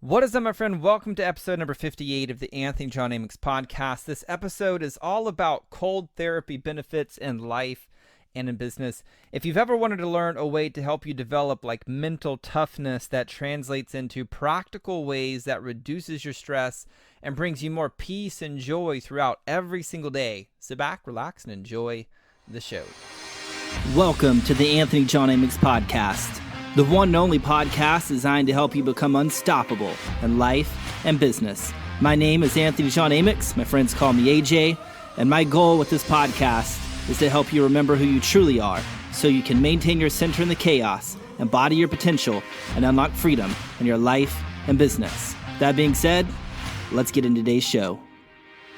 What is up, my friend? Welcome to episode number 58 of the Anthony John Amix podcast. This episode is all about cold therapy benefits in life and in business. If you've ever wanted to learn a way to help you develop like mental toughness that translates into practical ways that reduces your stress and brings you more peace and joy throughout every single day, sit back, relax, and enjoy the show. Welcome to the Anthony John Amix podcast, the one and only podcast designed to help you become unstoppable in life and business. My name is Anthony John Amix. My friends call me AJ, and my goal with this podcast is to help you remember who you truly are so you can maintain your center in the chaos, embody your potential, and unlock freedom in your life and business. That being said, let's get into today's show.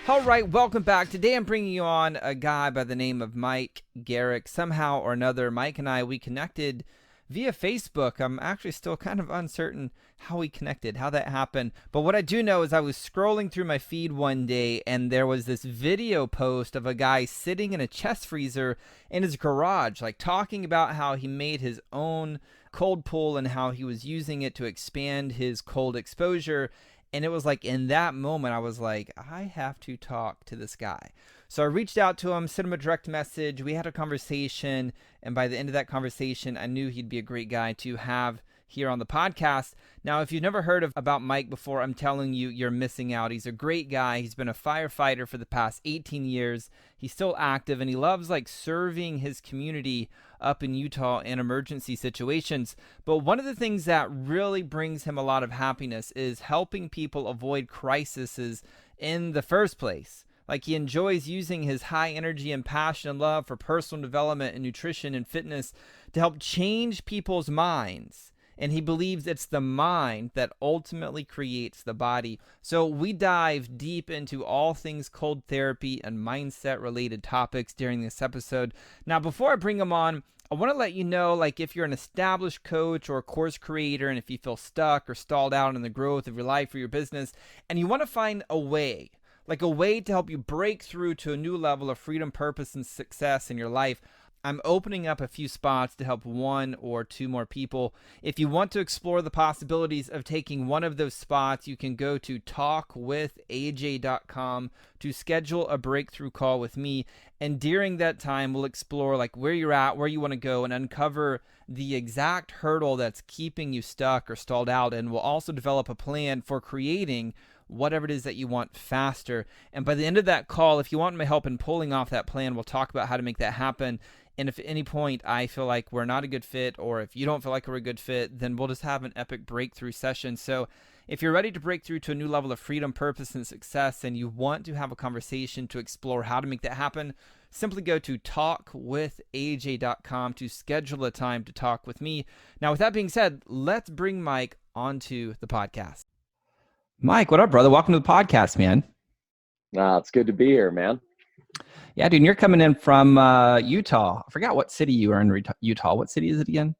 All right, welcome back. Today I'm bringing you on a guy by the name of Mike Garrick. Somehow or another, Mike and I, we connected via Facebook. I'm actually still kind of uncertain how we connected, how that happened. But what I do know is I was scrolling through my feed one day and there was this video post of a guy sitting in a chest freezer in his garage, like talking about how he made his own cold pool and how he was using it to expand his cold exposure. And it was like in that moment, I was like, I have to talk to this guy. So I reached out to him, sent him a direct message. We had a conversation. And by the end of that conversation, I knew he'd be a great guy to have here on the podcast. Now, if you've never heard about Mike before, I'm telling you, you're missing out. He's a great guy. He's been a firefighter for the past 18 years. He's still active and he loves like serving his community up in Utah in emergency situations. But one of the things that really brings him a lot of happiness is helping people avoid crises in the first place. Like he enjoys using his high energy and passion and love for personal development and nutrition and fitness to help change people's minds. And he believes it's the mind that ultimately creates the body. So we dive deep into all things cold therapy and mindset related topics during this episode. Now, before I bring him on, I want to let you know, like if you're an established coach or a course creator, and if you feel stuck or stalled out in the growth of your life or your business, and you want to find a way, like a way to help you break through to a new level of freedom, purpose, and success in your life, I'm opening up a few spots to help one or two more people. If you want to explore the possibilities of taking one of those spots, you can go to talkwithaj.com to schedule a breakthrough call with me. And during that time, we'll explore like where you're at, where you want to go, and uncover the exact hurdle that's keeping you stuck or stalled out. And we'll also develop a plan for creating whatever it is that you want faster. And by the end of that call, if you want my help in pulling off that plan, we'll talk about how to make that happen. And if at any point I feel like we're not a good fit, or if you don't feel like we're a good fit, then we'll just have an epic breakthrough session. So if you're ready to break through to a new level of freedom, purpose, and success, and you want to have a conversation to explore how to make that happen, simply go to talkwithaj.com to schedule a time to talk with me. Now, with that being said, let's bring Mike onto the podcast. Mike, what up, brother? Welcome to the podcast, man. It's good to be here, man. Yeah, dude, you're coming in from Utah. I forgot what city you are in Utah. What city is it again?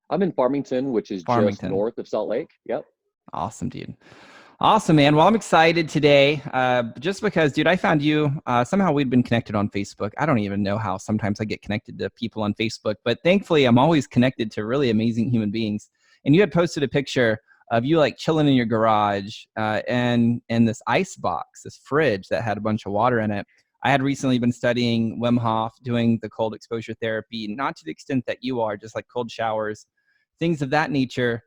I'm in Farmington, which is just north of Salt Lake. Yep. Awesome, dude. Awesome, man. Well, I'm excited today just because, dude, I found you. Somehow we'd been connected on Facebook. I don't even know how. Sometimes I get connected to people on Facebook, but thankfully I'm always connected to really amazing human beings. And you had posted a picture of you like chilling in your garage and this ice box, this fridge that had a bunch of water in it. I had recently been studying Wim Hof, doing the cold exposure therapy, not to the extent that you are, just like cold showers, things of that nature.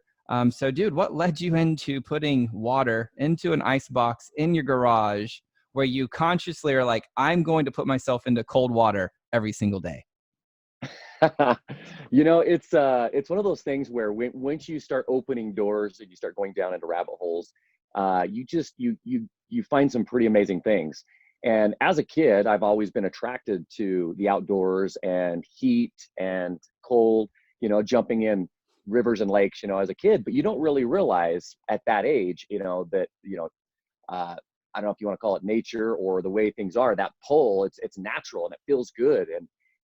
So, dude, what led you into putting water into an ice box in your garage where you consciously are like, I'm going to put myself into cold water every single day? It's one of those things where once you start opening doors and you start going down into rabbit holes, you find some pretty amazing things. And as a kid, I've always been attracted to the outdoors and heat and cold, jumping in rivers and lakes, as a kid, but you don't really realize at that age, that, I don't know if you want to call it nature or the way things are, that pull, it's natural and it feels good.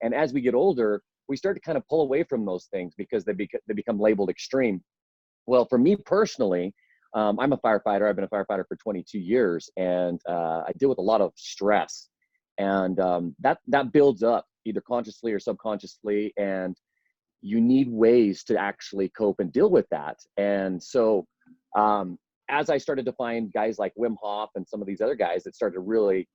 And as we get older, we start to kind of pull away from those things because they become labeled extreme. Well, for me personally, I'm a firefighter. I've been a firefighter for 22 years, and I deal with a lot of stress, and that builds up either consciously or subconsciously, and you need ways to actually cope and deal with that. And so as I started to find guys like Wim Hof and some of these other guys that started to really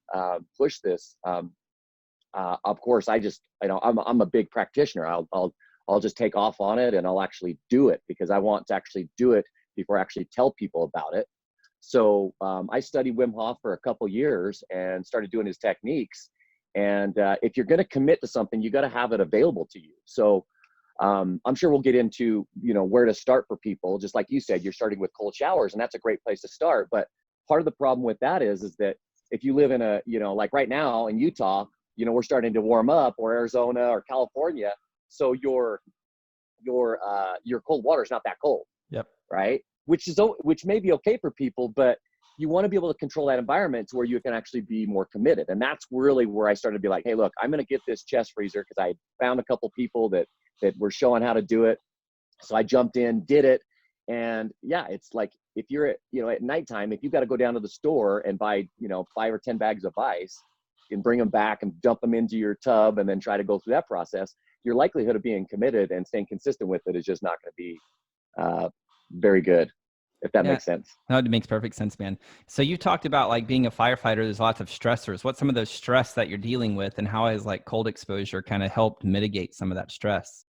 push this, of course, I'm a big practitioner. I'll just take off on it and I'll actually do it because I want to actually do it before I actually tell people about it. So I studied Wim Hof for a couple years and started doing his techniques. And if you're going to commit to something, you got to have it available to you. So I'm sure we'll get into, where to start for people. Just like you said, you're starting with cold showers, and that's a great place to start. But part of the problem with that is that if you live in a, like right now in Utah, we're starting to warm up, or Arizona or California. So your cold water is not that cold. Yep. Right. Which may be okay for people, but you want to be able to control that environment to where you can actually be more committed. And that's really where I started to be like, hey, look, I'm going to get this chest freezer because I found a couple people that were showing how to do it. So I jumped in, did it. And yeah, it's like, if you're at nighttime, if you've got to go down to the store and buy, 5 or 10 bags of ice and bring them back and dump them into your tub and then try to go through that process, your likelihood of being committed and staying consistent with it is just not going to be very good, if that makes sense. No, it makes perfect sense, man. So you talked about like being a firefighter, there's lots of stressors. What's some of those stress that you're dealing with, and how has like cold exposure kind of helped mitigate some of that stress?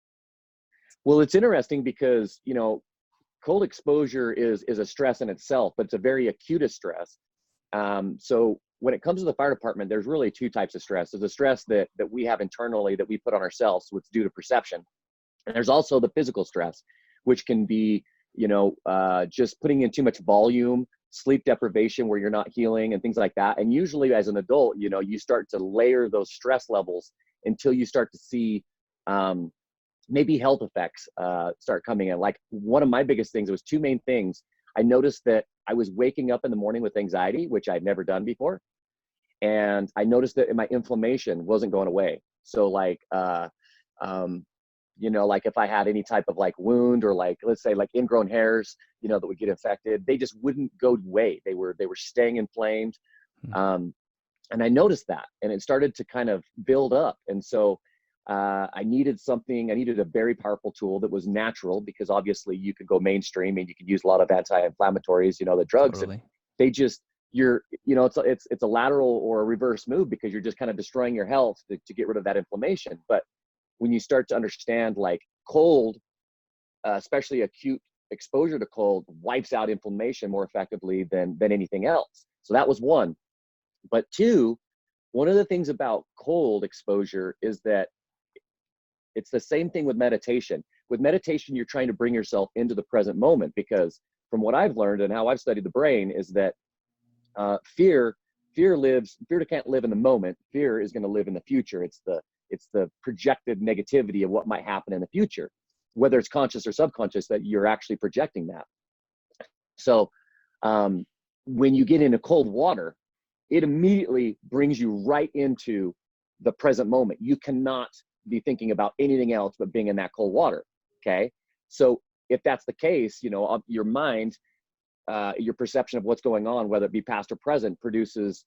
Well, it's interesting because, cold exposure is a stress in itself, but it's a very acute stress. So when it comes to the fire department, there's really two types of stress. There's a stress that we have internally that we put on ourselves, which is due to perception. And there's also the physical stress, which can be, just putting in too much volume, sleep deprivation where you're not healing and things like that. And usually as an adult, you start to layer those stress levels until you start to see maybe health effects start coming in. Like one of my biggest things, it was two main things. I noticed that I was waking up in the morning with anxiety, which I'd never done before. And I noticed that my inflammation wasn't going away. So like, like if I had any type of like wound or like, let's say like ingrown hairs, that would get infected, they just wouldn't go away. They were staying inflamed. And I noticed that, and it started to kind of build up. And so I needed a very powerful tool that was natural, because obviously you could go mainstream and you could use a lot of anti-inflammatories, the drugs, Totally. they just, it's a lateral or a reverse move, because you're just kind of destroying your health to get rid of that inflammation. But when you start to understand like cold, especially acute exposure to cold, wipes out inflammation more effectively than anything else. So that was one. But two, one of the things about cold exposure is that it's the same thing with meditation. With meditation, you're trying to bring yourself into the present moment, because from what I've learned and how I've studied the brain is that fear can't live in the moment. Fear is going to live in the future. It's the projected negativity of what might happen in the future, whether it's conscious or subconscious, that you're actually projecting that. So when you get into cold water, it immediately brings you right into the present moment. You cannot be thinking about anything else but being in that cold water. Okay. So if that's the case, your mind, your perception of what's going on, whether it be past or present, produces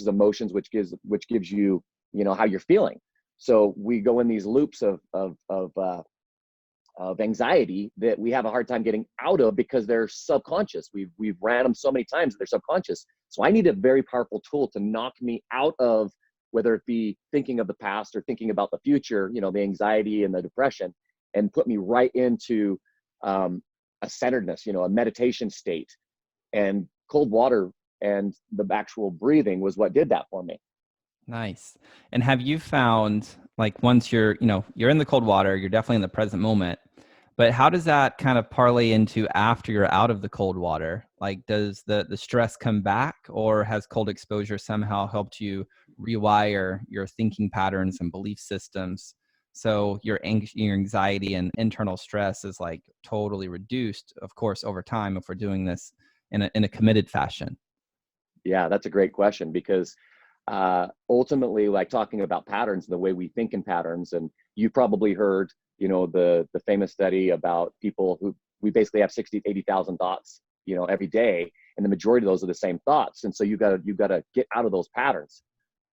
emotions, which gives you, how you're feeling. So we go in these loops of anxiety that we have a hard time getting out of, because they're subconscious. We've ran them so many times that they're subconscious. So I need a very powerful tool to knock me out of, whether it be thinking of the past or thinking about the future, the anxiety and the depression, and put me right into a centeredness, a meditation state. And cold water and the actual breathing was what did that for me. Nice. And have you found, like, once you're in the cold water, you're definitely in the present moment, but how does that kind of parlay into after you're out of the cold water? Like, does the stress come back, or has cold exposure somehow helped you rewire your thinking patterns and belief systems, so your anxiety and internal stress is like totally reduced, of course, over time, if we're doing this in a committed fashion? Yeah, that's a great question, because ultimately, like talking about patterns, the way we think in patterns, and you probably heard, the famous study about people who, we basically have 60, 80,000 thoughts, every day, and the majority of those are the same thoughts. And so you got to get out of those patterns.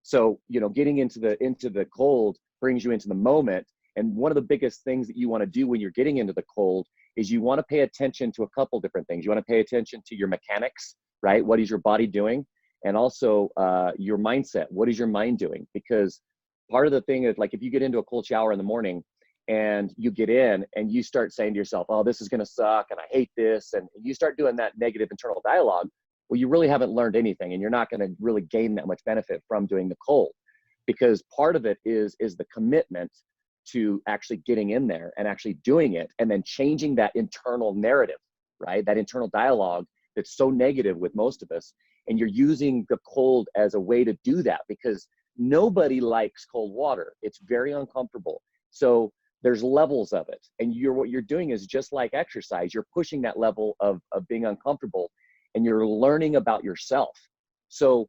So, getting into the cold brings you into the moment. And one of the biggest things that you want to do when you're getting into the cold is you want to pay attention to a couple different things. You want to pay attention to your mechanics, right? What is your body doing? And also your mindset. What is your mind doing? Because part of the thing is, like, if you get into a cold shower in the morning and you get in and you start saying to yourself, oh, this is going to suck and I hate this, and you start doing that negative internal dialogue, well, you really haven't learned anything, and you're not going to really gain that much benefit from doing the cold, because part of it is the commitment to actually getting in there and actually doing it, and then changing that internal narrative, right? That internal dialogue that's so negative with most of us. And you're using the cold as a way to do that, because nobody likes cold water. It's very uncomfortable. So there's levels of it. And what you're doing is just like exercise. You're pushing that level of being uncomfortable, and you're learning about yourself. So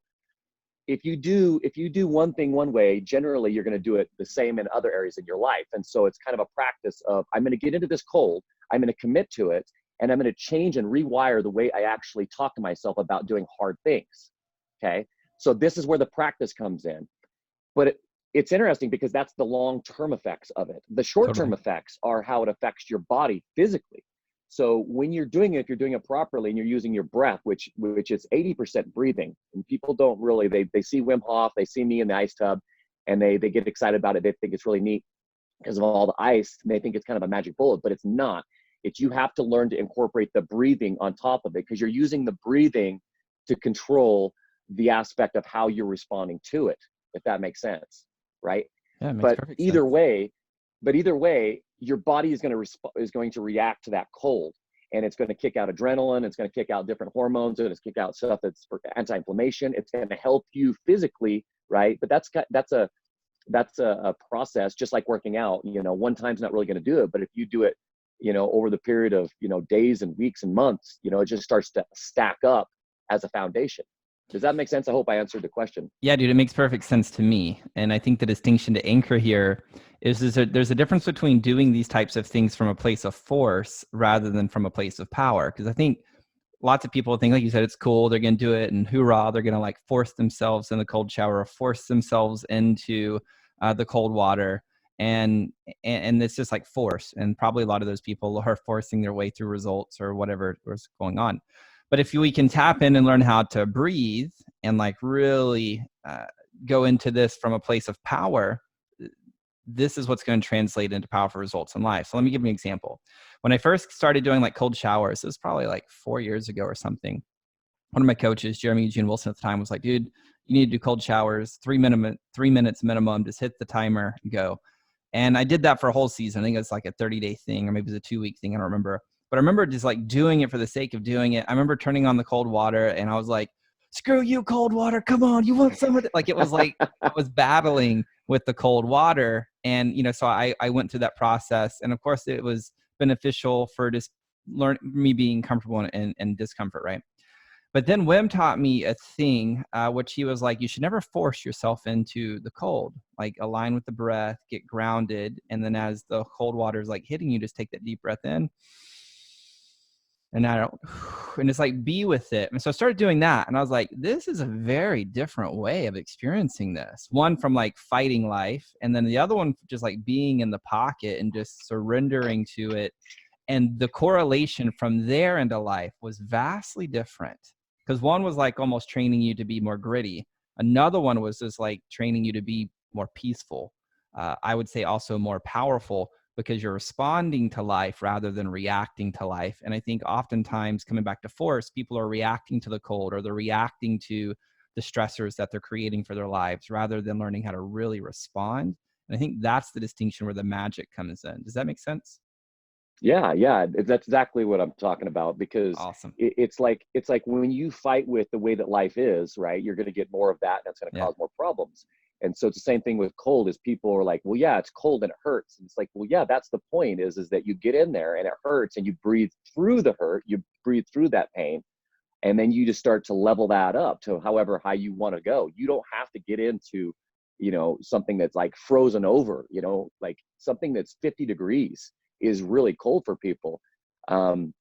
if you do one thing one way, generally you're going to do it the same in other areas in your life. And so it's kind of a practice of, I'm going to get into this cold, I'm going to commit to it, and I'm going to change and rewire the way I actually talk to myself about doing hard things. Okay. So this is where the practice comes in. But it's interesting because that's the long-term effects of it. The short-term effects are how it affects your body physically. So when you're doing it, if you're doing it properly and you're using your breath, which is 80% breathing, and people don't really, they see Wim Hof, they see me in the ice tub, and they get excited about it. They think it's really neat because of all the ice, and they think it's kind of a magic bullet, but it's not. It's, you have to learn to incorporate the breathing on top of it, because you're using the breathing to control the aspect of how you're responding to it, if that makes sense, right? Yeah, it makes perfect sense. Either way, your body is going to react to that cold, and it's going to kick out adrenaline. It's going to kick out different hormones, and it's kick out stuff that's for anti-inflammation. It's going to help you physically, right? But that's a process, just like working out. One time's not really going to do it, but if you do it, over the period of, days and weeks and months, it just starts to stack up as a foundation. Does that make sense? I hope I answered the question. Yeah, dude, it makes perfect sense to me. And I think the distinction to anchor here is there's a difference between doing these types of things from a place of force rather than from a place of power. Because I think lots of people think, like you said, it's cool, they're going to do it, and hoorah, they're going to like force themselves in the cold shower, or force themselves into the cold water. And it's just like force. And probably a lot of those people are forcing their way through results or whatever was going on. But if we can tap in and learn how to breathe and like really go into this from a place of power, this is what's going to translate into powerful results in life. So let me give you an example. When I first started doing like cold showers, it was probably like 4 years ago or something. One of my coaches, Jeremy Eugene Wilson at the time, was like, dude, you need to do cold showers, 3 minutes minimum, just hit the timer and go. And I did that for a whole season. I think it was like a 30-day thing, or maybe it was a 2-week thing. I don't remember. But I remember just like doing it for the sake of doing it. I remember turning on the cold water and I was like, screw you, cold water. Come on. You want some of it? Like, it was like I was battling with the cold water. And, so I went through that process. And of course, it was beneficial for just me being comfortable and discomfort, right? But then Wim taught me a thing, which he was like, you should never force yourself into the cold. Like, align with the breath, get grounded. And then as the cold water is like hitting you, just take that deep breath in. And it's like, be with it. And so I started doing that. And I was like, this is a very different way of experiencing this. One from like fighting life. And then the other one, just like being in the pocket and just surrendering to it. And the correlation from there into life was vastly different. Because one was like almost training you to be more gritty. Another one was just like training you to be more peaceful. I would say also more powerful, because you're responding to life rather than reacting to life. And I think oftentimes, coming back to force, people are reacting to the cold, or they're reacting to the stressors that they're creating for their lives, rather than learning how to really respond. And I think that's the distinction where the magic comes in. Does that make sense? Yeah, that's exactly what I'm talking about, because awesome. It's like when you fight with the way that life is, right, you're going to get more of that, and that's going to cause more problems. And so it's the same thing with cold. Is people are like, well, yeah, it's cold and it hurts. And it's like, well, yeah, that's the point, is that you get in there and it hurts, and you breathe through the hurt, you breathe through that pain, and then you just start to level that up to however high you want to go. You don't have to get into, something that's like frozen over, like something that's 50 degrees is really cold for people. And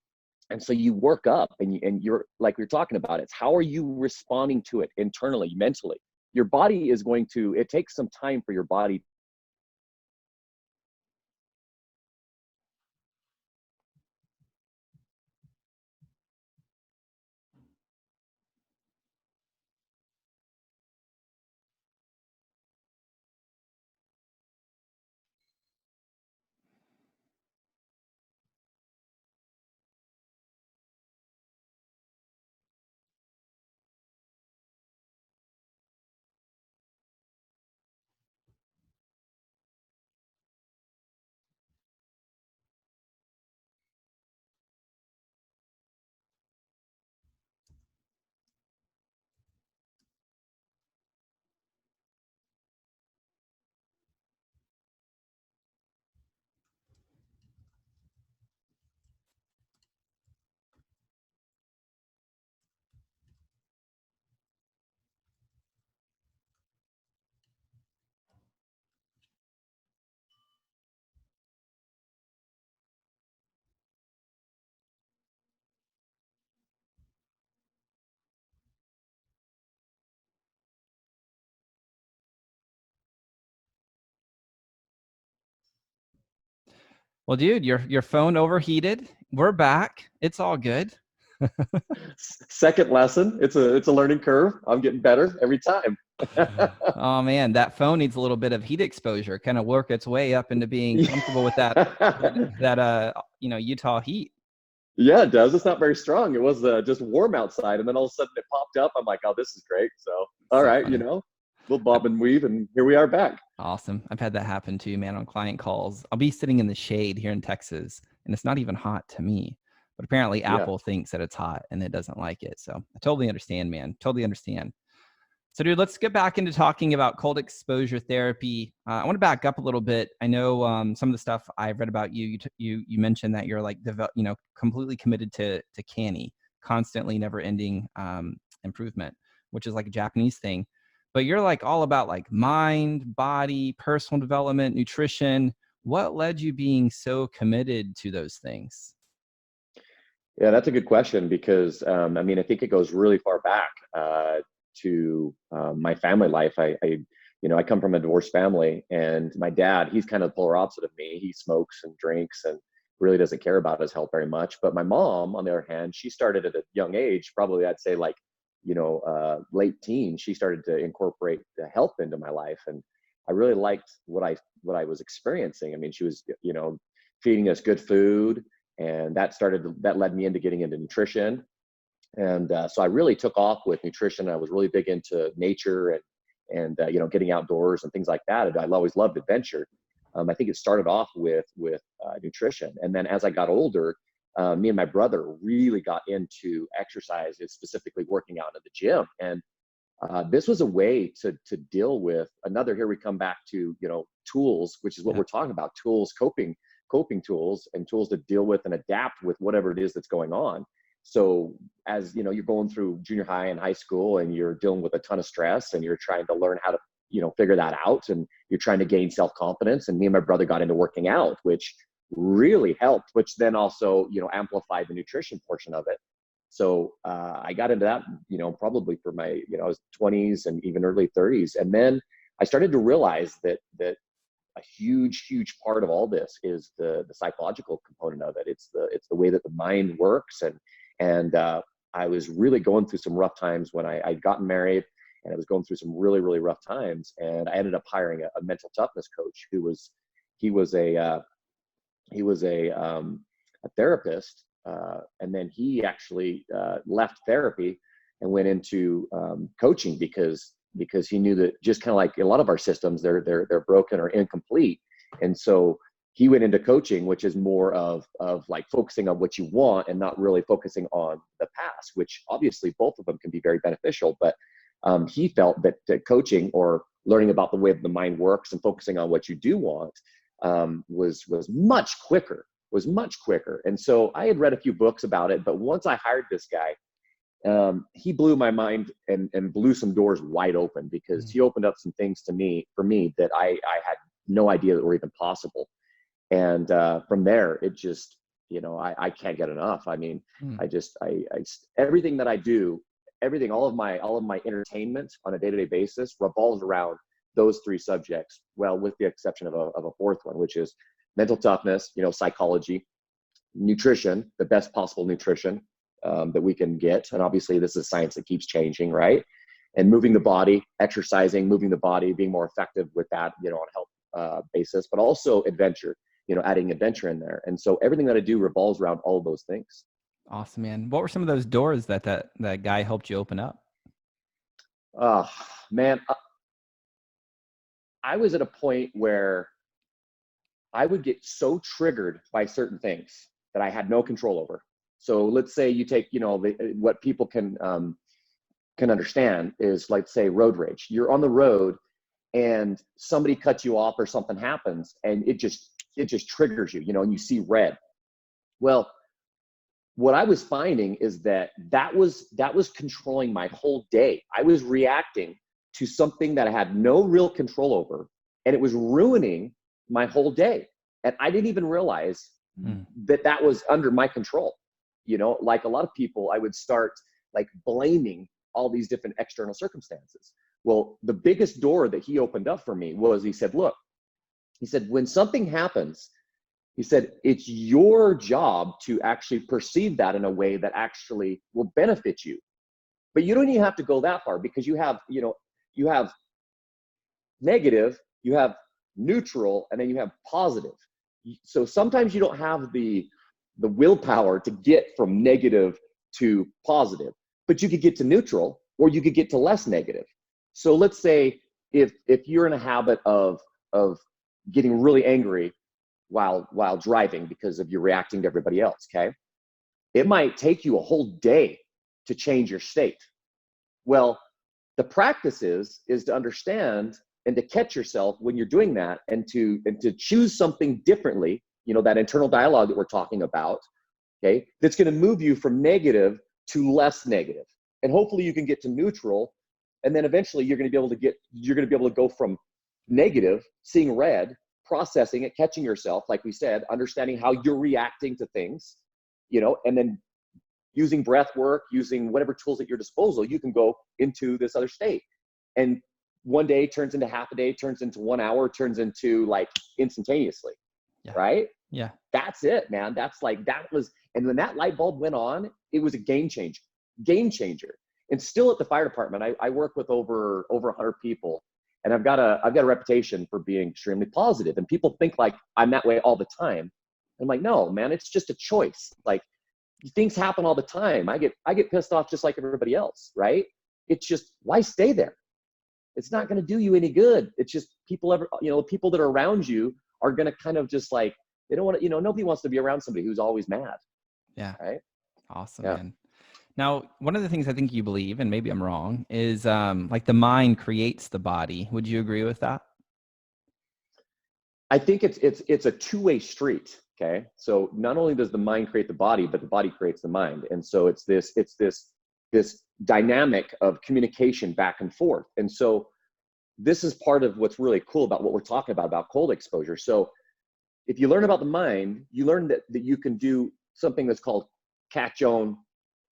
so you work up, and you're like we're talking about, it's how are you responding to it internally, mentally. Your body is it takes some time for your body Well, dude, your phone overheated. We're back. It's all good. Second lesson. It's a learning curve. I'm getting better every time. Oh man, that phone needs a little bit of heat exposure, kind of work its way up into being comfortable with that Utah heat. Yeah, it does. It's not very strong. It was just warm outside, and then all of a sudden it popped up. I'm like, oh, this is great. So, all So right, funny. we'll bob and weave, and here we are back. Awesome. I've had that happen too, man, on client calls. I'll be sitting in the shade here in Texas, and it's not even hot to me. But apparently Yeah. Apple thinks that it's hot and it doesn't like it. So I totally understand, man. Totally understand. So, dude, let's get back into talking about cold exposure therapy. I want to back up a little bit. I know some of the stuff I've read about you. You mentioned that you're like completely committed to canny, constantly, never ending improvement, which is like a Japanese thing. But you're like all about like mind, body, personal development, nutrition. What led you being so committed to those things? Yeah, that's a good question because I mean, I think it goes really far back to my family life. I come from a divorced family, and my dad, he's kind of the polar opposite of me. He smokes and drinks and really doesn't care about his health very much. But my mom, on the other hand, she started at a young age, probably I'd say like, late teen. She started to incorporate the health into my life, and I really liked what I was experiencing. I mean, she was, feeding us good food, and that led me into getting into nutrition. And so I really took off with nutrition. I was really big into nature and getting outdoors and things like that. And I always loved adventure. I think it started off with nutrition, and then as I got older, me and my brother really got into exercise, specifically working out in the gym. And this was a way to deal with another. Here we come back to tools, which is what we're talking about: tools, coping tools, and tools to deal with and adapt with whatever it is that's going on. So as you're going through junior high and high school, and you're dealing with a ton of stress, and you're trying to learn how to figure that out, and you're trying to gain self-confidence. And me and my brother got into working out, which really helped, which then also amplified the nutrition portion of it. So I got into that, probably for my, I was 20s and even early 30s. And then I started to realize that a huge part of all this is the psychological component of it. It's the way that the mind works. And I was really going through some rough times when I'd gotten married, and I was going through some really rough times. And I ended up hiring a mental toughness coach he was a therapist, and then he actually left therapy and went into coaching because he knew that, just kind of like a lot of our systems, they're broken or incomplete. And so he went into coaching, which is more of like focusing on what you want and not really focusing on the past, which obviously both of them can be very beneficial. But he felt that coaching, or learning about the way the mind works and focusing on what you do want, was much quicker. And so I had read a few books about it, but once I hired this guy, he blew my mind and blew some doors wide open, because he opened up some things for me that I had no idea that were even possible. And from there, it just, I can't get enough. I mean, I everything that I do, all of my entertainment on a day-to-day basis revolves around those three subjects. Well, with the exception of a fourth one, which is mental toughness, psychology, nutrition, the best possible nutrition that we can get. And obviously this is science that keeps changing, right? And moving the body, exercising, moving the body, being more effective with that, on a health basis, but also adventure, adding adventure in there. And so everything that I do revolves around all of those things. Awesome, man. What were some of those doors that guy helped you open up? Oh, man, I was at a point where I would get so triggered by certain things that I had no control over. So let's say you take, what people can understand is, like, say, road rage. You're on the road and somebody cuts you off or something happens, and it just triggers you, and you see red. Well, what I was finding is that was controlling my whole day. I was reacting to something that I had no real control over, and it was ruining my whole day. And I didn't even realize that was under my control. Like a lot of people, I would start like blaming all these different external circumstances. Well, the biggest door that he opened up for me was, he said, look, when something happens, He said, it's your job to actually perceive that in a way that actually will benefit you. But you don't even have to go that far, because you have, you have negative, you have neutral, and then you have positive. So sometimes you don't have the willpower to get from negative to positive, but you could get to neutral, or you could get to less negative. So let's say if you're in a habit of getting really angry while driving because of you reacting to everybody else, okay? It might take you a whole day to change your state. Well, the practice is to understand and to catch yourself when you're doing that, and to choose something differently, that internal dialogue that we're talking about, okay? That's going to move you from negative to less negative. And hopefully you can get to neutral, and then eventually you're going to be able to go from negative, seeing red, processing it, catching yourself, like we said, understanding how you're reacting to things, and then using breath work, using whatever tools at your disposal, you can go into this other state. And one day turns into half a day, turns into 1 hour, turns into like instantaneously, right? Yeah. That's it, man. And when that light bulb went on, it was a game changer. And still at the fire department, I work with over 100 people, and I've got a reputation for being extremely positive. And people think like I'm that way all the time. I'm like, no, man, it's just a choice. Like, things happen all the time. I get pissed off just like everybody else, right? It's just, why stay there? It's not going to do you any good. It's just people that are around you are going to kind of just like, they don't want to, nobody wants to be around somebody who's always mad. Yeah. Right. Awesome, man. Now, one of the things I think you believe, and maybe I'm wrong, is like the mind creates the body. Would you agree with that? I think it's a two-way street. Okay. So not only does the mind create the body, but the body creates the mind. And so it's this dynamic of communication back and forth. And so this is part of what's really cool about what we're talking about cold exposure. So if you learn about the mind, you learn that you can do something that's called catch, own,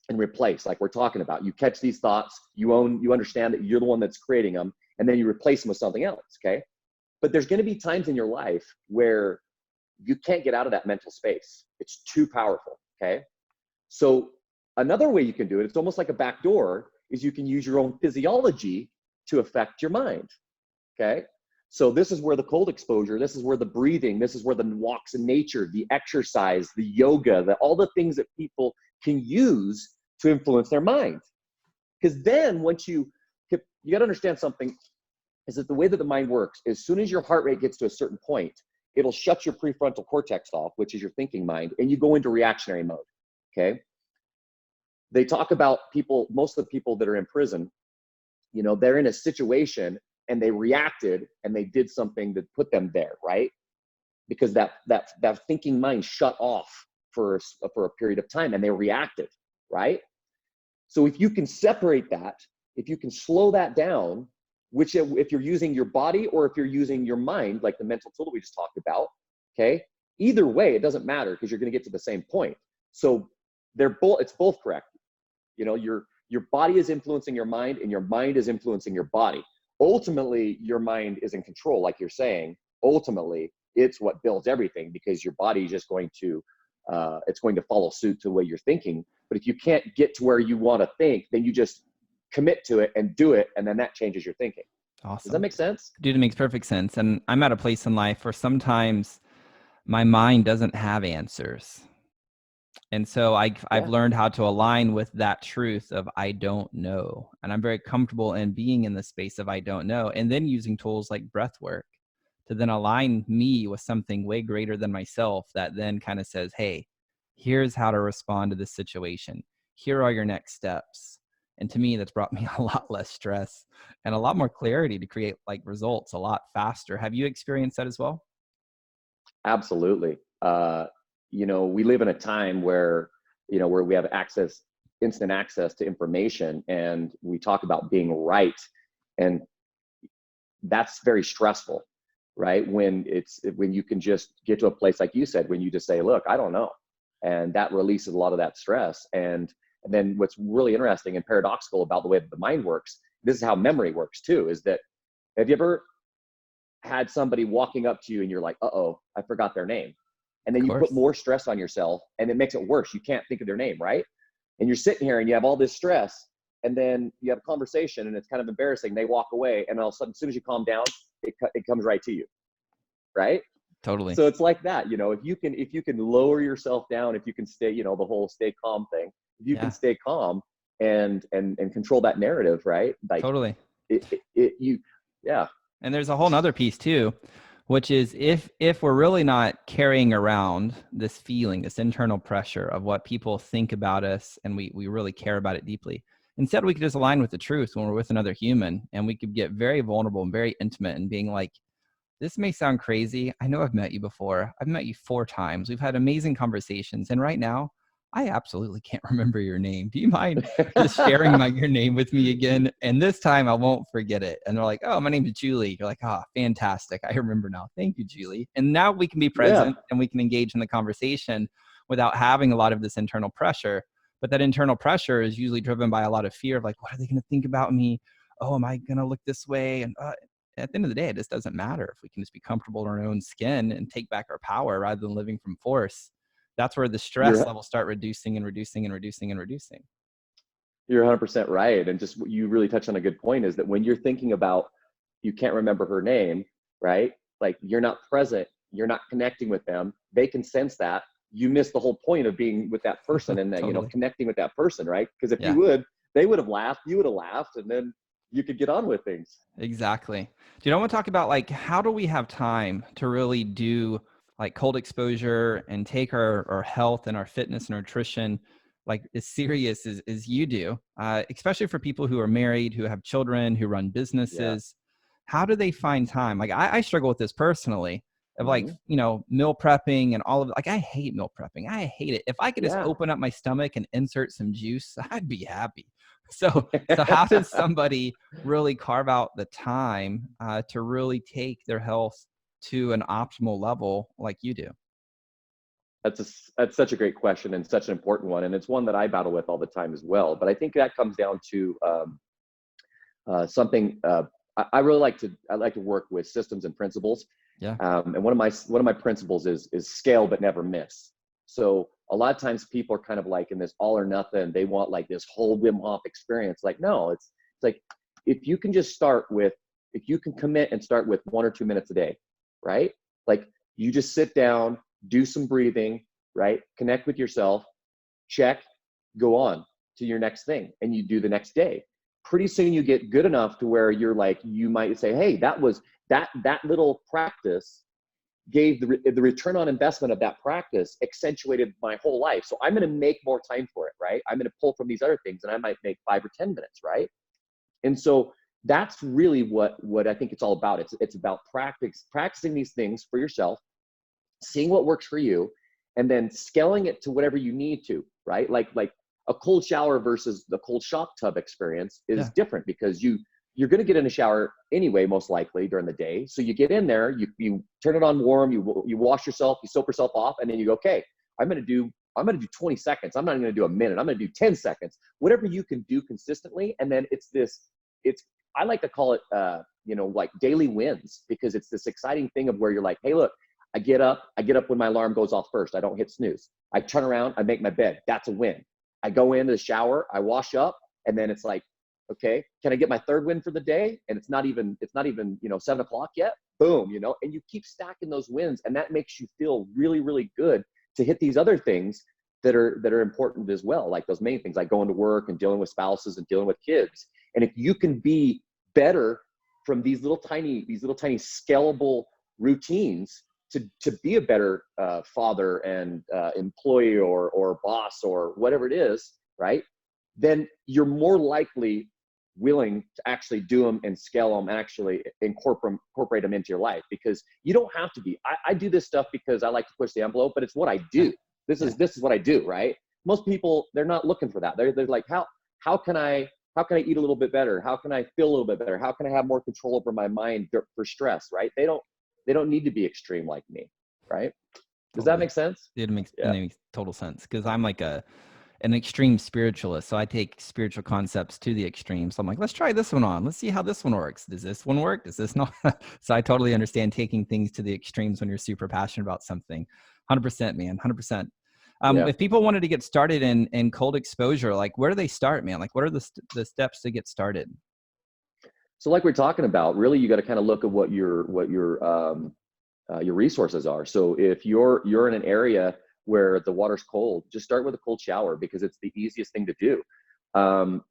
and replace, like we're talking about. You catch these thoughts, you understand that you're the one that's creating them, and then you replace them with something else, okay? But there's gonna be times in your life where you can't get out of that mental space. It's too powerful, okay? So another way you can do it, it's almost like a back door, is you can use your own physiology to affect your mind, okay? So this is where the cold exposure, this is where the breathing, this is where the walks in nature, the exercise, the yoga, all the things that people can use to influence their mind. Because then once you got to understand something, is that the way that the mind works, as soon as your heart rate gets to a certain point, it'll shut your prefrontal cortex off, which is your thinking mind, and you go into reactionary mode, okay? They talk about most of the people that are in prison, they're in a situation and they reacted and they did something that put them there, right? Because that thinking mind shut off for a period of time and they reacted, right? So if you can separate that, if you can slow that down, which if you're using your body or if you're using your mind, like the mental tool that we just talked about, okay? Either way, it doesn't matter because you're going to get to the same point. So it's both correct. Your body is influencing your mind and your mind is influencing your body. Ultimately, your mind is in control, like you're saying. Ultimately, it's what builds everything, because your body is just going to follow suit to the way you're thinking. But if you can't get to where you want to think, then you just commit to it and do it, and then that changes your thinking. Awesome. Does that make sense? Dude, it makes perfect sense. And I'm at a place in life where sometimes my mind doesn't have answers. And so I've learned how to align with that truth of I don't know. And I'm very comfortable in being in the space of I don't know, and then using tools like breath work to then align me with something way greater than myself that then kind of says, hey, here's how to respond to this situation. Here are your next steps. And to me, that's brought me a lot less stress and a lot more clarity to create like results a lot faster. Have you experienced that as well? Absolutely. We live in a time where we have instant access to information, and we talk about being right. And that's very stressful, right? When you can just get to a place, like you said, when you just say, look, I don't know. And that releases a lot of that stress. And then what's really interesting and paradoxical about the way that the mind works, this is how memory works too, is that, have you ever had somebody walking up to you and you're like, uh-oh, I forgot their name? And Of then you put course. more stress on yourself, and it makes it worse. You can't think of their name, right? And you're sitting here and you have all this stress, and then you have a conversation and it's kind of embarrassing. They walk away, and all of a sudden, as soon as you calm down, it comes right to you, right? Totally. So it's like that, if you can lower yourself down, if you can stay, the whole stay calm thing, if you can Yeah, stay calm and control that narrative, right? Like totally. you, yeah. And there's a whole nother piece too, which is if we're really not carrying around this feeling, this internal pressure of what people think about us, and we really care about it deeply, instead we could just align with the truth when we're with another human, and we could get very vulnerable and very intimate and being like, this may sound crazy. I know I've met you before. I've met you 4 times. We've had amazing conversations. And right now, I absolutely can't remember your name. Do you mind just sharing your name with me again? And this time I won't forget it. And they're like, oh, my name is Julie. You're like, oh, fantastic. I remember now. Thank you, Julie. And now we can be Yeah. present and we can engage in the conversation without having a lot of this internal pressure. But that internal pressure is usually driven by a lot of fear of like, what are they going to think about me? Oh, am I going to look this way? And at the end of the day, it just doesn't matter if we can just be comfortable in our own skin and take back our power rather than living from force. That's where the stress You're levels start reducing and reducing and reducing and reducing. you're 100% right. And just what you really touched on a good point is that when you're thinking about, you can't remember her name, right? Like you're not present, you're not connecting with them. They can sense that. You miss the whole point of being with that person and that, Totally. connecting with that person, right? Because if Yeah, you would, they would have laughed, you would have laughed, and then you could get on with things. exactly. Do you know, I want to talk about like, how do we have time to really do like cold exposure and take our health and our fitness and nutrition like as serious as you do, especially for people who are married, who have children, who run Yeah. businesses. How do they find time? Like I struggle with this personally of like, Hmm. meal prepping and all of it. Like I hate meal prepping. I hate it. If I could just Yeah. open up my stomach and insert some juice, I'd be happy. So how does somebody really carve out the time to really take their health to an optimal level like you do? That's such a great question and such an important one, and it's one that I battle with all the time as well. But I think that comes down to something. I really like to work with systems and principles. Yeah. And one of my principles is scale but never miss. So a lot of times people are kind of like in this all or nothing. They want like this whole Wim Hof experience. Like no, it's like if you can just if you can commit and start with 1 or 2 minutes a day, right? Like you just sit down, do some breathing, right? Connect with yourself, check, go on to your next thing, and you do the next day. Pretty soon you get good enough to where you're like, you might say, hey, that little practice gave the return on investment of that practice accentuated my whole life. So I'm going to make more time for it, right? I'm going to pull from these other things, and I might make 5 or 10 minutes, right? And so that's really what I think it's all about. It's about practicing these things for yourself, seeing what works for you, and then scaling it to whatever you need to, right? Like a cold shower versus the cold shock tub experience is Yeah. different because you're going to get in a shower anyway, most likely during the day. So you get in there, you turn it on warm, you wash yourself, you soap yourself off, and then you go, okay, I'm going to do 20 seconds. I'm not going to do a minute. I'm going to do 10 seconds, whatever you can do consistently. And then I like to call it, like daily wins, because it's this exciting thing of where you're like, hey, look, I get up when my alarm goes off first. I don't hit snooze. I turn around, I make my bed. That's a win. I go into the shower, I wash up, and then it's like, okay, can I get my third win for the day? And it's not even 7 o'clock yet. Boom, and you keep stacking those wins, and that makes you feel really, really good to hit these other things that are important as well, like those main things, like going to work and dealing with spouses and dealing with kids. And if you can be better from these little tiny scalable routines to be a better father and employee or boss or whatever it is, right? Then you're more likely willing to actually do them and scale them and actually incorporate them into your life, because you don't have to be. I do this stuff because I like to push the envelope, but it's what I do. This is what I do, right? Most people, they're not looking for that. They're like, how can I eat a little bit better? How can I feel a little bit better? How can I have more control over my mind for stress, right? They don't need to be extreme like me, right? Does that Totally. make sense? It makes Yeah. total sense, because I'm like an extreme spiritualist. So I take spiritual concepts to the extreme. So I'm like, let's try this one on. Let's see how this one works. Does this one work? Does this not? So I totally understand taking things to the extremes when you're super passionate about something. 100%, man. 100%. Yeah. If people wanted to get started in cold exposure, like where do they start, man? Like what are the steps to get started? So like we're talking about, really, you got to kind of look at what your resources are. So if you're in an area where the water's cold, just start with a cold shower because it's the easiest thing to do.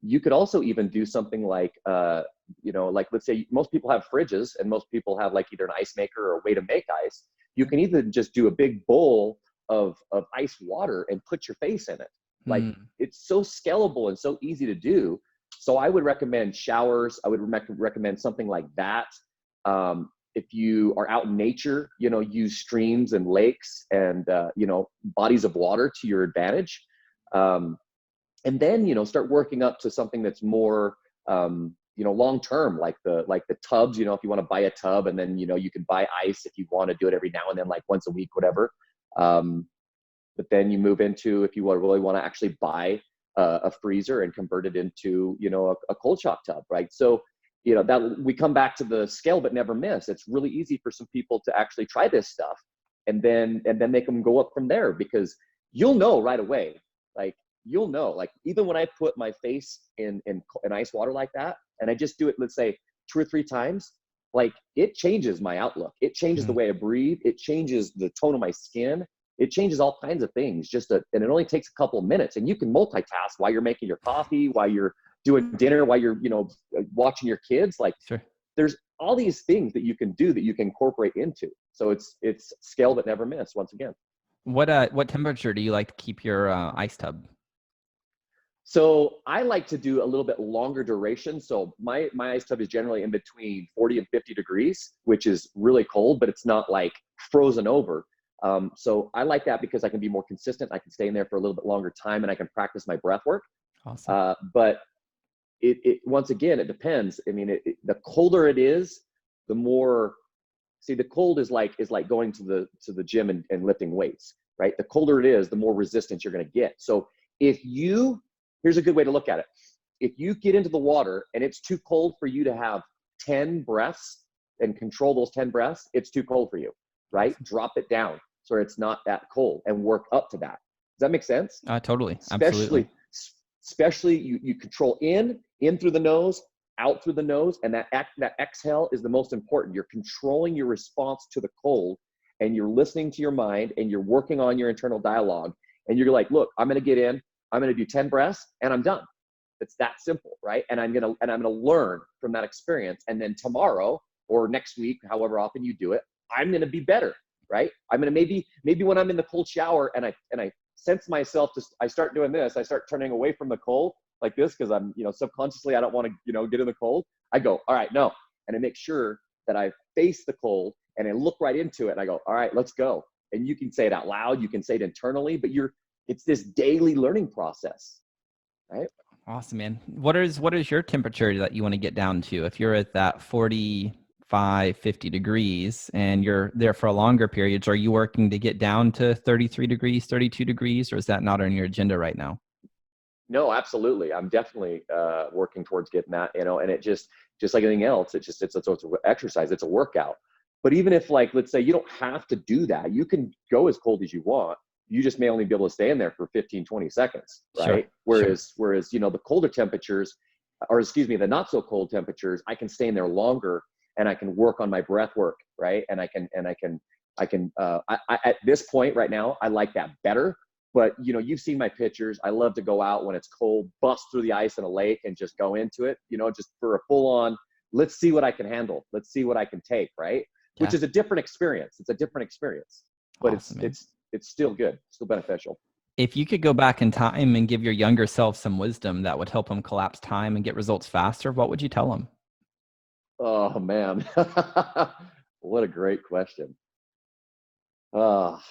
You could also even do something like, like let's say most people have fridges and most people have like either an ice maker or a way to make ice. You can either just do a big bowl of ice water and put your face in it. Like it's so scalable and so easy to do. So I would recommend showers. I would recommend something like that. If you are out in nature, use streams and lakes and, bodies of water to your advantage. And then, start working up to something that's more, long-term, like the tubs, if you want to buy a tub and then, you can buy ice if you want to do it every now and then, like once a week, whatever. But then you move into, if you really want to actually buy a freezer and convert it into, a cold shock tub, right? So, that we come back to the scale but never miss. It's really easy for some people to actually try this stuff and then they can go up from there, because you'll know right away. Like even when I put my face in ice water like that, and I just do it, let's say 2 or 3 times, like it changes my outlook. It changes the way I breathe. It changes the tone of my skin. It changes all kinds of things. And it only takes a couple of minutes, and you can multitask while you're making your coffee, while you're doing dinner, while you're, watching your kids. Like Sure. There's all these things that you can do that you can incorporate into. So it's scale but never miss once again. What temperature do you like to keep your ice tub? So I like to do a little bit longer duration. So my ice tub is generally in between 40 and 50 degrees, which is really cold, but it's not like frozen over. So I like that because I can be more consistent. I can stay in there for a little bit longer time and I can practice my breath work. Awesome. But it once again, it depends. I mean, the colder it is, the more, the cold is like going to the gym and lifting weights, right? The colder it is, the more resistance you're going to get. So here's a good way to look at it. If you get into the water and it's too cold for you to have 10 breaths and control those 10 breaths, it's too cold for you, right? Drop it down so it's not that cold and work up to that. Does that make sense? Totally. Absolutely. Especially you control in through the nose, out through the nose, and that exhale is the most important. You're controlling your response to the cold, and you're listening to your mind, and you're working on your internal dialogue, and you're like, look, I'm going to get in, I'm going to do 10 breaths and I'm done. It's that simple, right? And I'm going to learn from that experience. And then tomorrow or next week, however often you do it, I'm going to be better, right? I'm going to maybe when I'm in the cold shower and I sense myself, I start doing this, I start turning away from the cold like this, because I'm, subconsciously, I don't want to, get in the cold. I go, all right, no. And I make sure that I face the cold and I look right into it and I go, all right, let's go. And you can say it out loud, you can say it internally, but it's this daily learning process, right? Awesome, man. What is your temperature that you want to get down to? If you're at that 45, 50 degrees and you're there for a longer periods, are you working to get down to 33 degrees, 32 degrees, or is that not on your agenda right now? No, absolutely. I'm definitely working towards getting that, and it just like anything else, it's an exercise, it's a workout. But even if, like, let's say you don't have to do that, you can go as cold as you want. You just may only be able to stay in there for 15, 20 seconds, right? Sure. Whereas, the colder temperatures, the not so cold temperatures, I can stay in there longer and I can work on my breath work, right? And I can at this point right now, I like that better. But, you've seen my pictures. I love to go out when it's cold, bust through the ice in a lake and just go into it, just for a full on, let's see what I can handle. Let's see what I can take, right? Yeah. Which is a different experience. It's a different experience, but awesome, it's still good, still beneficial. If you could go back in time and give your younger self some wisdom that would help him collapse time and get results faster, what would you tell him? Oh, man. What a great question. Don't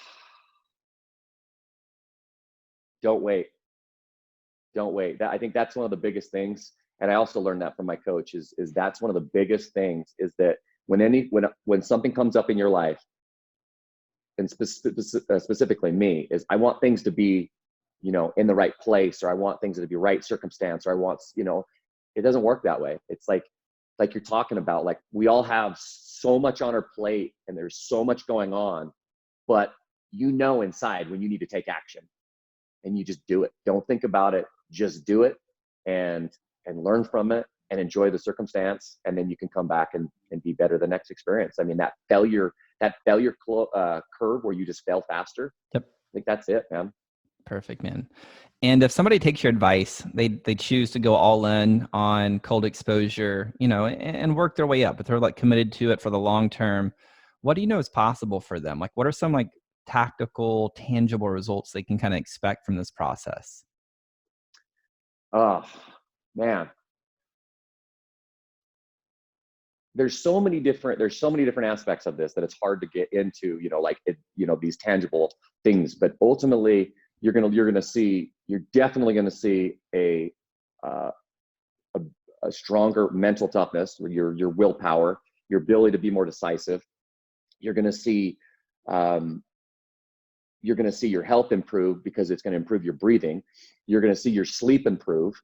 wait. I think that's one of the biggest things. And I also learned that from my coach is that's one of the biggest things, is that when something comes up in your life, and specifically me, is I want things to be in the right place, or I want things to be right circumstance, or I want, it doesn't work that way. It's like you're talking about, like, we all have so much on our plate and there's so much going on, but inside when you need to take action, and you just do it. Don't think about it, just do it, and learn from it and enjoy the circumstance. And then you can come back and be better the next experience. I mean, that failure curve where you just fail faster. Yep. I think that's it, man. Perfect, man. And if somebody takes your advice, they choose to go all in on cold exposure, and work their way up, but they're like committed to it for the long term, what do you know is possible for them? Like, what are some like tactical, tangible results they can kind of expect from this process? Oh, man. There's so many different aspects of this that it's hard to get into, these tangible things. But ultimately, you're definitely going to see a stronger mental toughness, your willpower, your ability to be more decisive. You're going to see your health improve, because it's going to improve your breathing. You're going to see your sleep improve,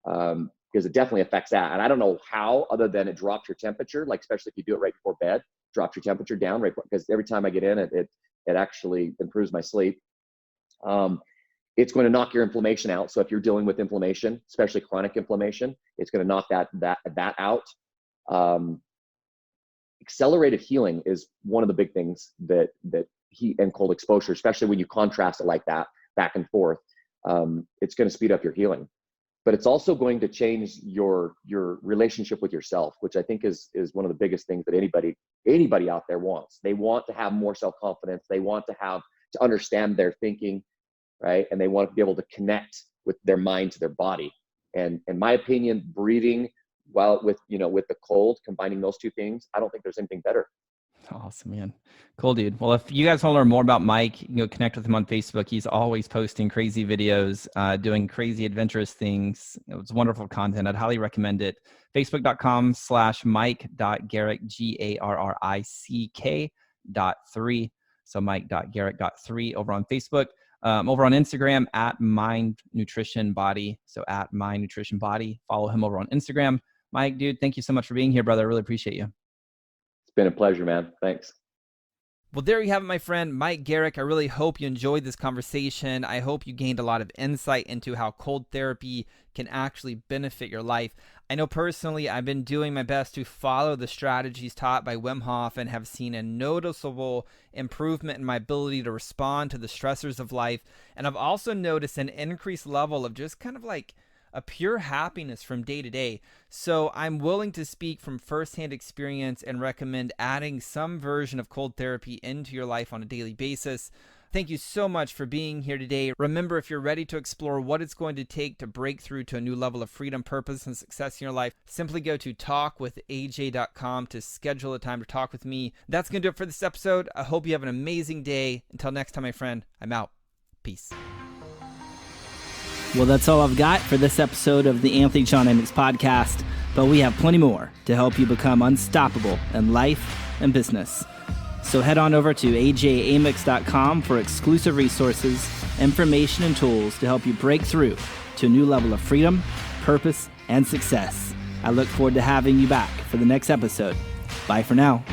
because it definitely affects that. And I don't know how, other than it drops your temperature, like especially if you do it right before bed, drops your temperature down, right? Because every time I get in, it actually improves my sleep. It's going to knock your inflammation out. So if you're dealing with inflammation, especially chronic inflammation, it's going to knock that out. Accelerated healing is one of the big things that heat and cold exposure, especially when you contrast it like that back and forth, it's going to speed up your healing. But it's also going to change your relationship with yourself, which I think is one of the biggest things that anybody out there wants. They want to have more self-confidence. They want to understand their thinking, right? And they want to be able to connect with their mind to their body. And in my opinion, breathing with the cold, combining those two things, I don't think there's anything better. Awesome, man. Cool, dude. Well, if you guys want to learn more about Mike, you can go connect with him on Facebook. He's always posting crazy videos, doing crazy adventurous things. It's wonderful content. I'd highly recommend it. Facebook.com/Mike.Garrick, GARRICK.3. So Mike.Garrick.3 over on Facebook. Over on Instagram @MindNutritionBody. So @MindNutritionBody. Follow him over on Instagram. Mike, dude, thank you so much for being here, brother. I really appreciate you. It's been a pleasure, man. Thanks. Well, there you have it, my friend, Mike Garrick. I really hope you enjoyed this conversation. I hope you gained a lot of insight into how cold therapy can actually benefit your life. I know personally, I've been doing my best to follow the strategies taught by Wim Hof and have seen a noticeable improvement in my ability to respond to the stressors of life. And I've also noticed an increased level of just kind of like a pure happiness from day to day. So I'm willing to speak from firsthand experience and recommend adding some version of cold therapy into your life on a daily basis. Thank you so much for being here today. Remember, if you're ready to explore what it's going to take to break through to a new level of freedom, purpose, and success in your life, simply go to talkwithaj.com to schedule a time to talk with me. That's going to do it for this episode. I hope you have an amazing day. Until next time, my friend, I'm out. Peace. Well, that's all I've got for this episode of the Anthony John Amix podcast, but we have plenty more to help you become unstoppable in life and business. So head on over to ajamix.com for exclusive resources, information, and tools to help you break through to a new level of freedom, purpose, and success. I look forward to having you back for the next episode. Bye for now.